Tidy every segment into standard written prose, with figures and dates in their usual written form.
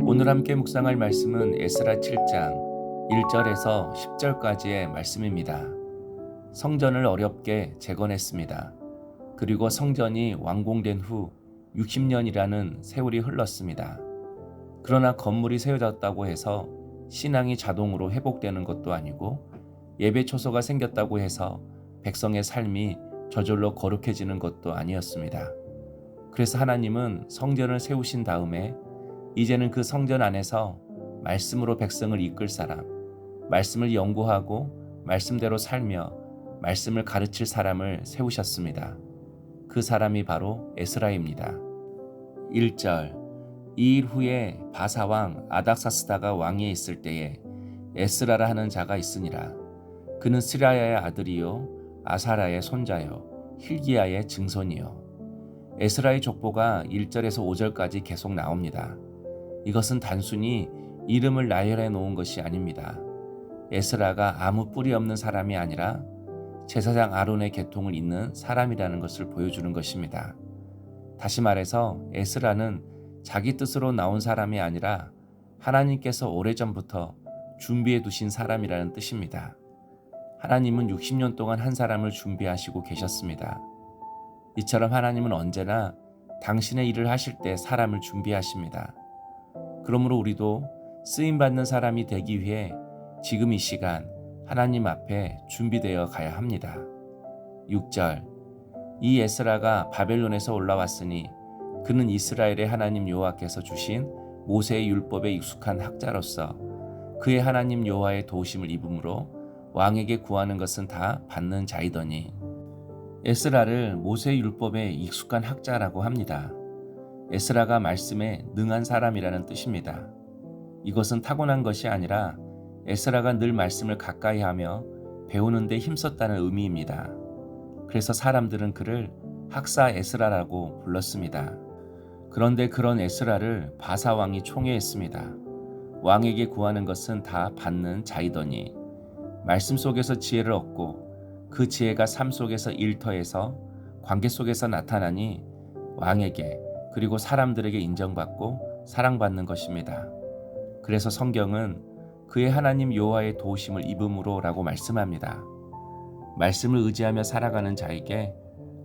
오늘 함께 묵상할 말씀은 에스라 7장 1절에서 10절까지의 말씀입니다. 성전을 어렵게 재건했습니다. 그리고 성전이 완공된 후 60년이라는 세월이 흘렀습니다. 그러나 건물이 세워졌다고 해서 신앙이 자동으로 회복되는 것도 아니고 예배 초소가 생겼다고 해서 백성의 삶이 저절로 거룩해지는 것도 아니었습니다. 그래서 하나님은 성전을 세우신 다음에 이제는 그 성전 안에서 말씀으로 백성을 이끌 사람, 말씀을 연구하고 말씀대로 살며 말씀을 가르칠 사람을 세우셨습니다. 그 사람이 바로 에스라입니다. 1절 이 일 후에 바사왕 아닥사스다가 왕위에 있을 때에 에스라라 하는 자가 있으니라. 그는 스라야의 아들이요 아사라의 손자요 힐기야의 증손이요. 에스라의 족보가 1절에서 5절까지 계속 나옵니다. 이것은 단순히 이름을 나열해 놓은 것이 아닙니다. 에스라가 아무 뿌리 없는 사람이 아니라 제사장 아론의 계통을 잇는 사람이라는 것을 보여주는 것입니다. 다시 말해서 에스라는 자기 뜻으로 나온 사람이 아니라 하나님께서 오래전부터 준비해 두신 사람이라는 뜻입니다. 하나님은 60년 동안 한 사람을 준비하시고 계셨습니다. 이처럼 하나님은 언제나 당신의 일을 하실 때 사람을 준비하십니다. 그러므로 우리도 쓰임받는 사람이 되기 위해 지금 이 시간 하나님 앞에 준비되어 가야 합니다. 6절 이 에스라가 바벨론에서 올라왔으니 그는 이스라엘의 하나님 여호와께서 주신 모세의 율법에 익숙한 학자로서 그의 하나님 여호와의 도우심을 입음으로 왕에게 구하는 것은 다 받는 자이더니. 에스라를 모세의 율법에 익숙한 학자라고 합니다. 에스라가 말씀에 능한 사람이라는 뜻입니다. 이것은 타고난 것이 아니라 에스라가 늘 말씀을 가까이 하며 배우는 데 힘썼다는 의미입니다. 그래서 사람들은 그를 학사 에스라라고 불렀습니다. 그런데 그런 에스라를 바사왕이 총애했습니다. 왕에게 구하는 것은 다 받는 자이더니 말씀 속에서 지혜를 얻고 그 지혜가 삶 속에서 일터에서 관계 속에서 나타나니 왕에게 그리고 사람들에게 인정받고 사랑받는 것입니다. 그래서 성경은 그의 하나님 여호와의 도우심을 입음으로 라고 말씀합니다. 말씀을 의지하며 살아가는 자에게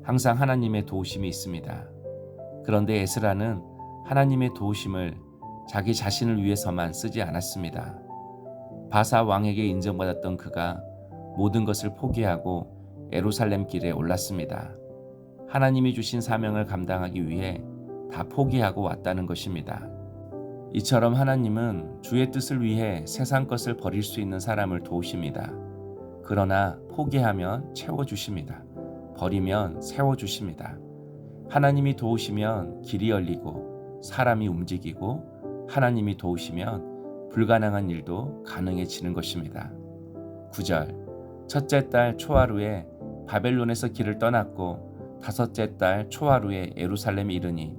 항상 하나님의 도우심이 있습니다. 그런데 에스라는 하나님의 도우심을 자기 자신을 위해서만 쓰지 않았습니다. 바사 왕에게 인정받았던 그가 모든 것을 포기하고 예루살렘 길에 올랐습니다. 하나님이 주신 사명을 감당하기 위해 다 포기하고 왔다는 것입니다. 이처럼 하나님은 주의 뜻을 위해 세상 것을 버릴 수 있는 사람을 도우십니다. 그러나 포기하면 채워주십니다. 버리면 세워주십니다. 하나님이 도우시면 길이 열리고 사람이 움직이고 하나님이 도우시면 불가능한 일도 가능해지는 것입니다. 9절 첫째 달 초하루에 바벨론에서 길을 떠났고 다섯째 달 초하루에 예루살렘에 이르니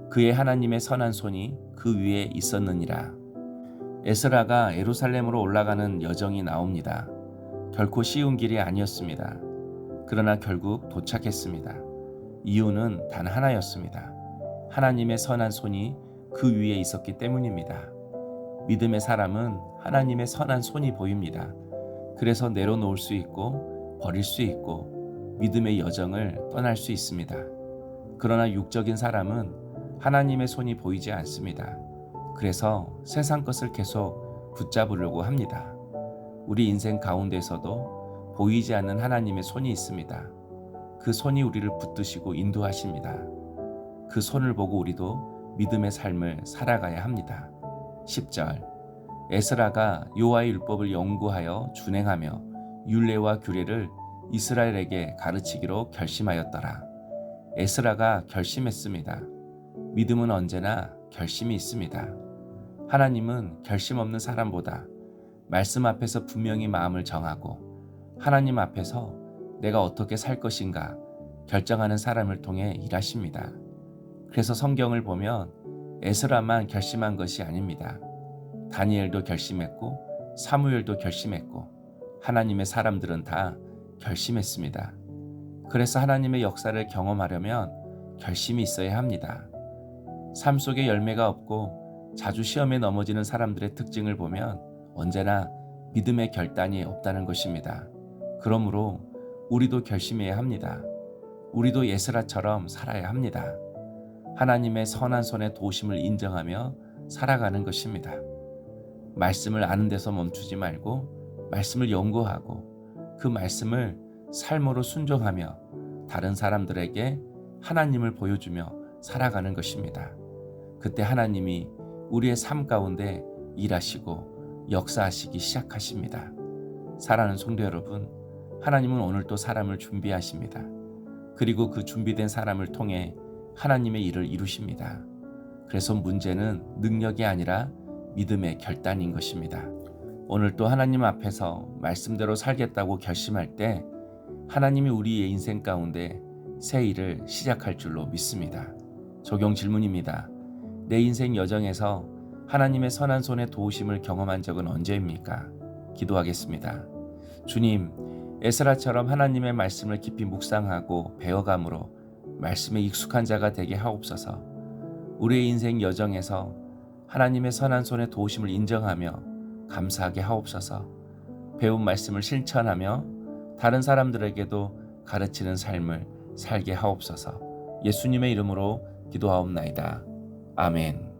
그의 하나님의 선한 손이 그 위에 있었느니라. 에스라가 예루살렘으로 올라가는 여정이 나옵니다. 결코 쉬운 길이 아니었습니다. 그러나 결국 도착했습니다. 이유는 단 하나였습니다. 하나님의 선한 손이 그 위에 있었기 때문입니다. 믿음의 사람은 하나님의 선한 손이 보입니다. 그래서 내려놓을 수 있고 버릴 수 있고 믿음의 여정을 떠날 수 있습니다. 그러나 육적인 사람은 하나님의 손이 보이지 않습니다. 그래서 세상 것을 계속 붙잡으려고 합니다. 우리 인생 가운데서도 보이지 않는 하나님의 손이 있습니다. 그 손이 우리를 붙드시고 인도하십니다. 그 손을 보고 우리도 믿음의 삶을 살아가야 합니다. 10절 에스라가 여호와의 율법을 연구하여 준행하며 율례와 규례를 이스라엘에게 가르치기로 결심하였더라. 에스라가 결심했습니다. 믿음은 언제나 결심이 있습니다. 하나님은 결심 없는 사람보다 말씀 앞에서 분명히 마음을 정하고 하나님 앞에서 내가 어떻게 살 것인가 결정하는 사람을 통해 일하십니다. 그래서 성경을 보면 에스라만 결심한 것이 아닙니다. 다니엘도 결심했고 사무엘도 결심했고 하나님의 사람들은 다 결심했습니다. 그래서 하나님의 역사를 경험하려면 결심이 있어야 합니다. 삶 속에 열매가 없고 자주 시험에 넘어지는 사람들의 특징을 보면 언제나 믿음의 결단이 없다는 것입니다. 그러므로 우리도 결심해야 합니다. 우리도 에스라처럼 살아야 합니다. 하나님의 선한 손의 도우심을 인정하며 살아가는 것입니다. 말씀을 아는 데서 멈추지 말고 말씀을 연구하고 그 말씀을 삶으로 순종하며 다른 사람들에게 하나님을 보여주며 살아가는 것입니다. 그때 하나님이 우리의 삶 가운데 일하시고 역사하시기 시작하십니다. 사랑하는 성도 여러분, 하나님은 오늘 또 사람을 준비하십니다. 그리고 그 준비된 사람을 통해 하나님의 일을 이루십니다. 그래서 문제는 능력이 아니라 믿음의 결단인 것입니다. 오늘 또 하나님 앞에서 말씀대로 살겠다고 결심할 때 하나님이 우리의 인생 가운데 새 일을 시작할 줄로 믿습니다. 적용 질문입니다. 내 인생 여정에서 하나님의 선한 손의 도우심을 경험한 적은 언제입니까? 기도하겠습니다. 주님, 에스라처럼 하나님의 말씀을 깊이 묵상하고 배워감으로 말씀에 익숙한 자가 되게 하옵소서. 우리의 인생 여정에서 하나님의 선한 손의 도우심을 인정하며 감사하게 하옵소서. 배운 말씀을 실천하며 다른 사람들에게도 가르치는 삶을 살게 하옵소서. 예수님의 이름으로 기도하옵나이다. 아멘.